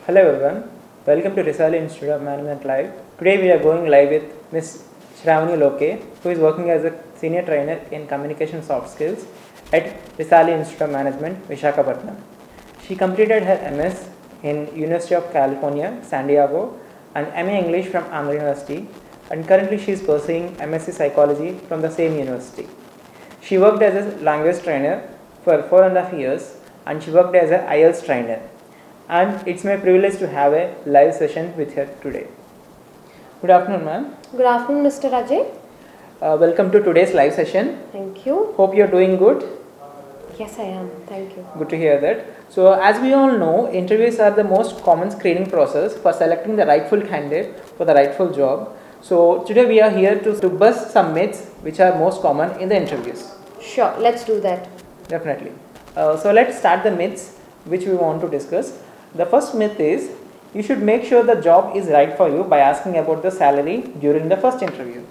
Hello everyone, welcome to Risali Institute of Management Live. Today we are going live with Ms. Shravani Loke, who is working as a senior trainer in communication soft skills at Risali Institute of Management, Visakhapatnam. She completed her MS in University of California, San Diego, and MA English from Andhra University, and currently she is pursuing MSc Psychology from the same university. She worked as a language trainer for 4.5 years, and she worked as an IELTS trainer. And it's my privilege to have a live session with her today. Good afternoon, ma'am. Good afternoon, Mr. Ajay. Welcome to today's live session. Thank you. Hope you're doing good. Yes, I am. Thank you. Good to hear that. So, as we all know, interviews are the most common screening process for selecting the rightful candidate for the rightful job. So, today we are here to bust some myths which are most common in the interviews. Sure, let's do that. Definitely. So, let's start the myths which we want to discuss. The first myth is you should make sure the job is right for you by asking about the salary during the first interview.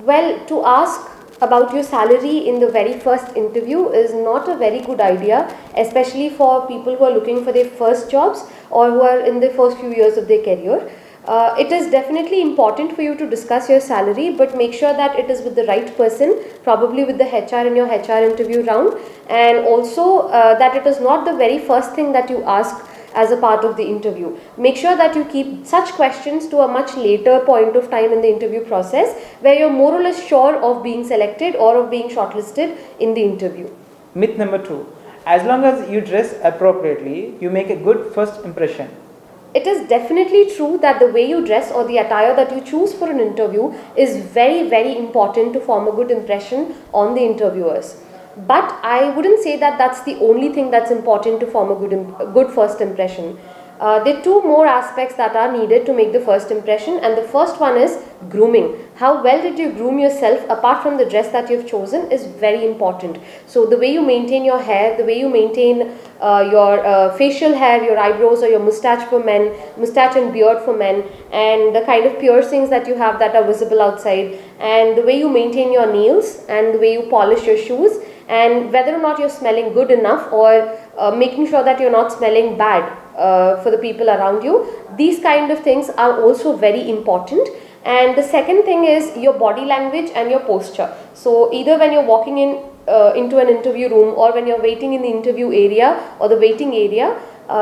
Well, to ask about your salary in the very first interview is not a very good idea, especially for people who are looking for their first jobs or who are in the first few years of their career. It is definitely important for you to discuss your salary, but make sure that it is with the right person, probably with the HR in your HR interview round, and also that it is not the very first thing that you ask as a part of the interview. Make sure that you keep such questions to a much later point of time in the interview process where you're more or less sure of being selected or of being shortlisted in the interview. Myth number 2. As long as you dress appropriately, you make a good first impression. It is definitely true that the way you dress or the attire that you choose for an interview is very, very important to form a good impression on the interviewers. But I wouldn't say that that's the only thing that's important to form a good first impression. There are two more aspects that are needed to make the first impression, and the first one is grooming. How well did you groom yourself apart from the dress that you've chosen is very important. So the way you maintain your hair, the way you maintain your facial hair, your eyebrows or your mustache for men, mustache and beard for men, and the kind of piercings that you have that are visible outside, and the way you maintain your nails and the way you polish your shoes, and whether or not you're smelling good enough or making sure that you're not smelling bad for the people around you. These kind of things are also very important. And the second thing is your body language and your posture. So either when you're walking in into an interview room or when you're waiting in the interview area or the waiting area,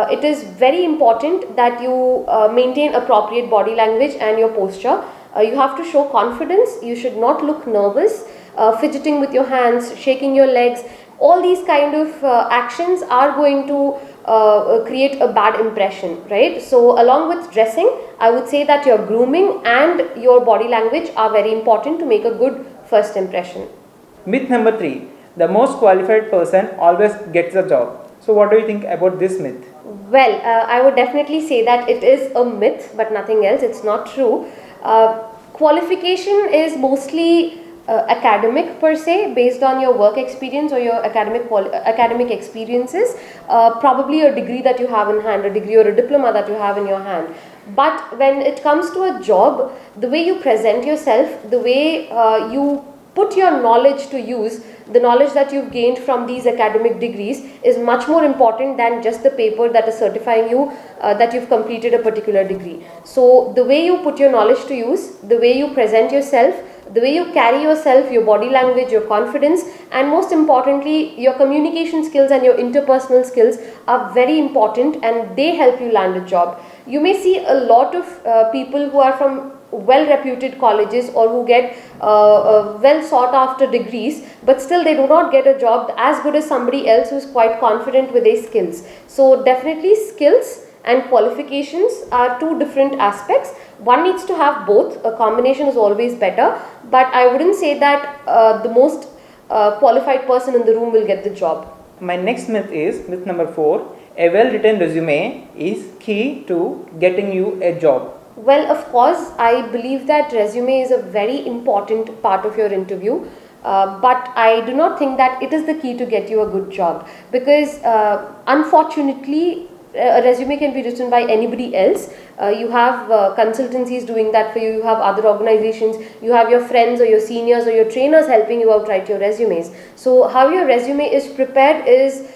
it is very important that you maintain appropriate body language and your posture. You have to show confidence. You should not look nervous. Fidgeting with your hands, shaking your legs, all these kind of actions are going to create a bad impression, right? So along with dressing, I would say that your grooming and your body language are very important to make a good first impression. Myth number 3. The most qualified person always gets the job. So what do you think about this myth? Well, I would definitely say that it is a myth, but nothing else. It's not true. Qualification is mostly academic per se, based on your work experience or your academic experiences, probably a degree that you have in hand, a degree or a diploma that you have in your hand. But when it comes to a job, the way you present yourself, the way you put your knowledge to use, the knowledge that you've gained from these academic degrees is much more important than just the paper that is certifying you that you've completed a particular degree. So the way you put your knowledge to use, the way you present yourself, the way you carry yourself, your body language, your confidence, and most importantly, your communication skills and your interpersonal skills are very important, and they help you land a job. You may see a lot of people who are from well reputed colleges or who get well sought after degrees, but still they do not get a job as good as somebody else who is quite confident with their skills. So definitely skills and qualifications are two different aspects. One needs to have both. A combination is always better, but I wouldn't say that the most qualified person in the room will get the job. My next myth is myth number 4. A well written resume is key to getting you a job. Well, of course, I believe that resume is a very important part of your interview. But I do not think that it is the key to get you a good job, because unfortunately a resume can be written by anybody else. You have consultancies doing that for you, you have other organizations, you have your friends or your seniors or your trainers helping you out write your resumes. So how your resume is prepared is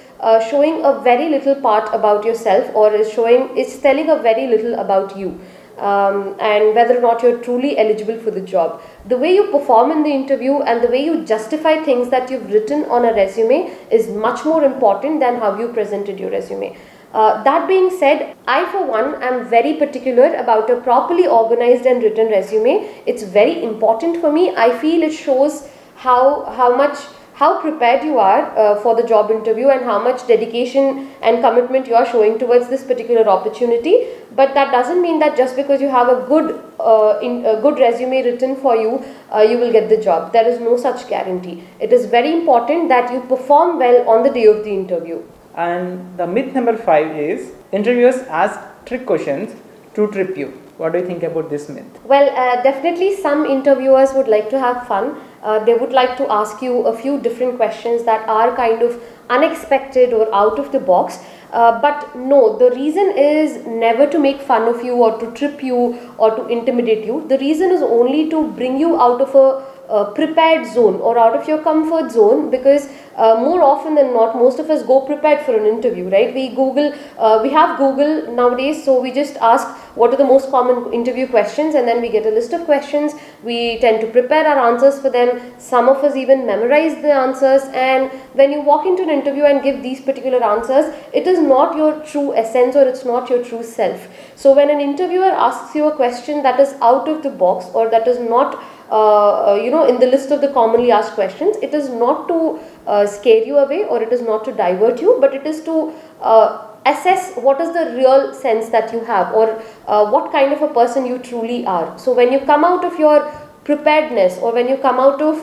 showing a very little part about yourself, or is telling a very little about you. And whether or not you're truly eligible for the job. The way you perform in the interview and the way you justify things that you've written on a resume is much more important than how you presented your resume. That being said, I for one am very particular about a properly organized and written resume. It's very important for me. I feel it shows how prepared you are for the job interview and how much dedication and commitment you are showing towards this particular opportunity. But that doesn't mean that just because you have a good resume written for you, you will get the job. There is no such guarantee. It is very important that you perform well on the day of the interview. And the myth number 5 is interviewers ask trick questions to trip you. What do you think about this myth? Well, definitely some interviewers would like to have fun. They would like to ask you a few different questions that are kind of unexpected or out of the box. But no, the reason is never to make fun of you or to trip you or to intimidate you. The reason is only to bring you out of a prepared zone or out of your comfort zone, because more often than not, most of us go prepared for an interview, right? We have Google nowadays, so we just ask what are the most common interview questions, and then we get a list of questions. We tend to prepare our answers for them. Some of us even memorize the answers, and when you walk into an interview and give these particular answers, it is not your true essence or it's not your true self. So when an interviewer asks you a question that is out of the box or that is not in the list of the commonly asked questions, it is not to scare you away or it is not to divert you, but it is to assess what is the real sense that you have, or what kind of a person you truly are. So when you come out of your preparedness, or when you come out of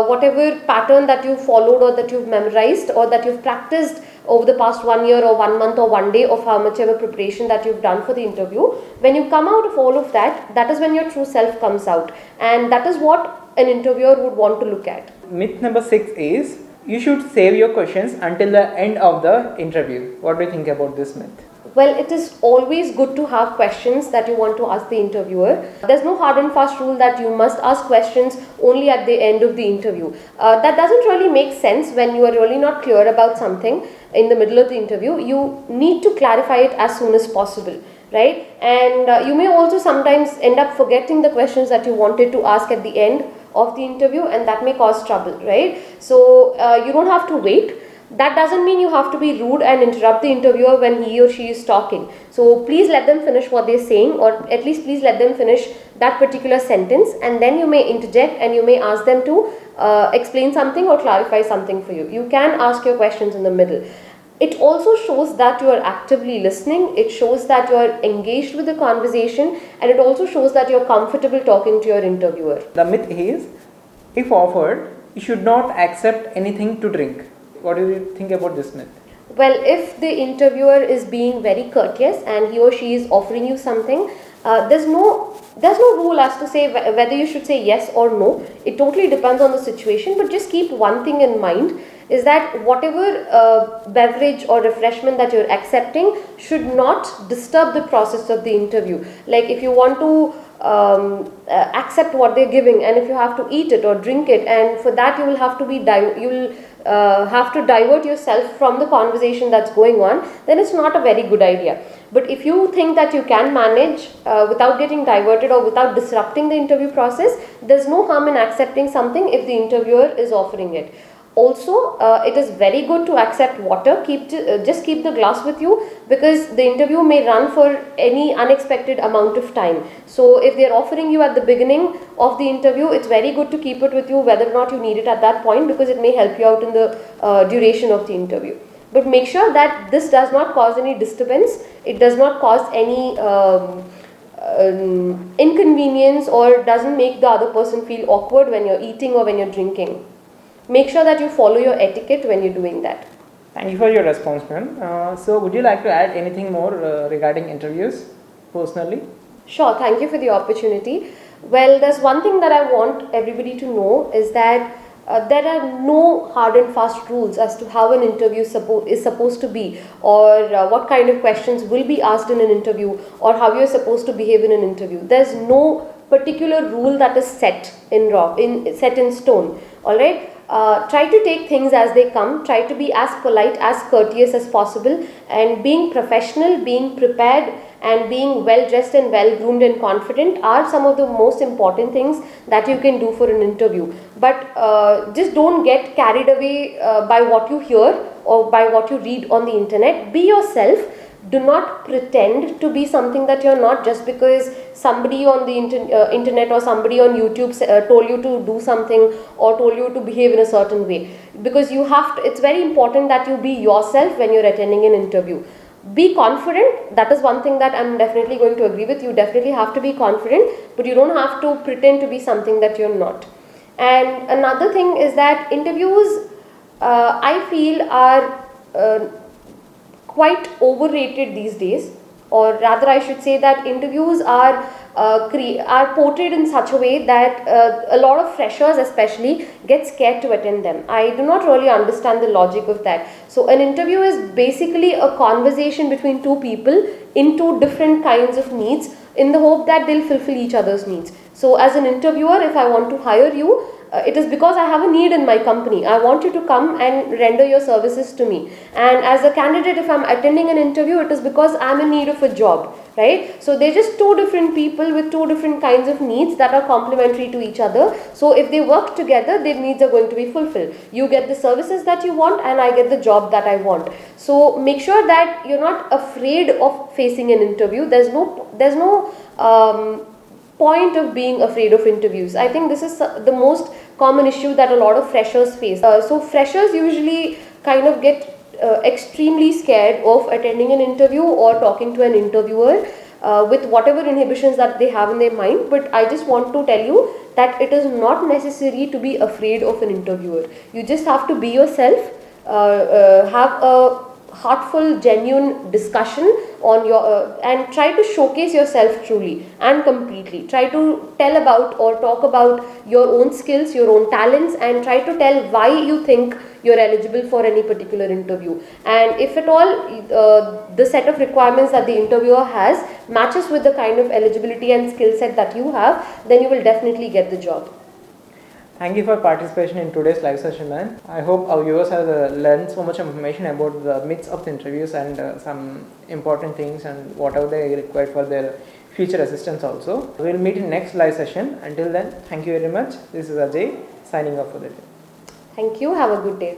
whatever pattern that you followed or that you've memorized or that you've practiced over the past 1 year or 1 month or 1 day of how much ever preparation that you've done for the interview, when you come out of all of that, that is when your true self comes out, and that is what an interviewer would want to look at. Myth number 6 is you should save your questions until the end of the interview. What do you think about this myth? Well, it is always good to have questions that you want to ask the interviewer. There's no hard and fast rule that you must ask questions only at the end of the interview. That doesn't really make sense when you are really not clear about something in the middle of the interview. You need to clarify it as soon as possible, right? And you may also sometimes end up forgetting the questions that you wanted to ask at the end of the interview, and that may cause trouble, right? So you don't have to wait. That doesn't mean you have to be rude and interrupt the interviewer when he or she is talking. So please let them finish what they're saying, or at least please let them finish that particular sentence, and then you may interject and you may ask them to explain something or clarify something for you. You can ask your questions in the middle. It also shows that you are actively listening, it shows that you are engaged with the conversation, and it also shows that you are comfortable talking to your interviewer. The myth is, if offered, you should not accept anything to drink. What do you think about this myth? Well, if the interviewer is being very courteous and he or she is offering you something, there's no rule as to say whether you should say yes or no. It totally depends on the situation, but just keep one thing in mind, is that whatever beverage or refreshment that you're accepting should not disturb the process of the interview. Like if you want to accept what they're giving, and if you have to eat it or drink it, and for that you will have to divert yourself from the conversation that's going on, then it's not a very good idea. But if you think that you can manage without getting diverted or without disrupting the interview process, there's no harm in accepting something if the interviewer is offering it. Also, it is very good to accept water. Just keep the glass with you, because the interview may run for any unexpected amount of time. So if they are offering you at the beginning of the interview, it's very good to keep it with you whether or not you need it at that point, because it may help you out in the duration of the interview. But make sure that this does not cause any disturbance, it does not cause any inconvenience, or doesn't make the other person feel awkward when you're eating or when you're drinking. Make sure that you follow your etiquette when you're doing that. Thank you for your response, ma'am. So would you like to add anything more regarding interviews personally? Sure, thank you for the opportunity. Well, there's one thing that I want everybody to know, is that there are no hard and fast rules as to how an interview is supposed to be, or what kind of questions will be asked in an interview, or how you're supposed to behave in an interview. There's no particular rule that is set in stone. All right. Try to take things as they come, try to be as polite, as courteous as possible, and being professional, being prepared, and being well dressed and well groomed and confident are some of the most important things that you can do for an interview. But just don't get carried away by what you hear or by what you read on the internet. Be yourself. Do not pretend to be something that you're not just because somebody on the internet or somebody on YouTube told you to do something or told you to behave in a certain way. Because you have to, it's very important that you be yourself when you're attending an interview. Be confident. That is one thing that I'm definitely going to agree with. You definitely have to be confident, but you don't have to pretend to be something that you're not. And another thing is that interviews, I feel, are quite overrated these days, or rather I should say that interviews are portrayed in such a way that a lot of freshers especially get scared to attend them. I do not really understand the logic of that. So an interview is basically a conversation between two people in two different kinds of needs in the hope that they'll fulfill each other's needs. So as an interviewer, if I want to hire you, it is because I have a need in my company. I want you to come and render your services to me. And as a candidate, if I'm attending an interview, it is because I'm in need of a job, right? So they're just two different people with two different kinds of needs that are complementary to each other. So if they work together, their needs are going to be fulfilled. You get the services that you want and I get the job that I want. So make sure that you're not afraid of facing an interview. There's no point of being afraid of interviews. I think this is the most common issue that a lot of freshers face. So freshers usually kind of get extremely scared of attending an interview or talking to an interviewer with whatever inhibitions that they have in their mind. But I just want to tell you that it is not necessary to be afraid of an interviewer. You just have to be yourself, have a heartful, genuine discussion on your and try to showcase yourself truly and completely. Try to tell about or talk about your own skills, your own talents, and try to tell why you think you're eligible for any particular interview. And if at all the set of requirements that the interviewer has matches with the kind of eligibility and skill set that you have, then you will definitely get the job. Thank you for participation in today's live session, man. I hope our viewers have learned so much information about the myths of the interviews and some important things and whatever they require for their future assistance also. We'll meet in next live session. Until then, thank you very much. This is Ajay signing off for the day. Thank you. Have a good day.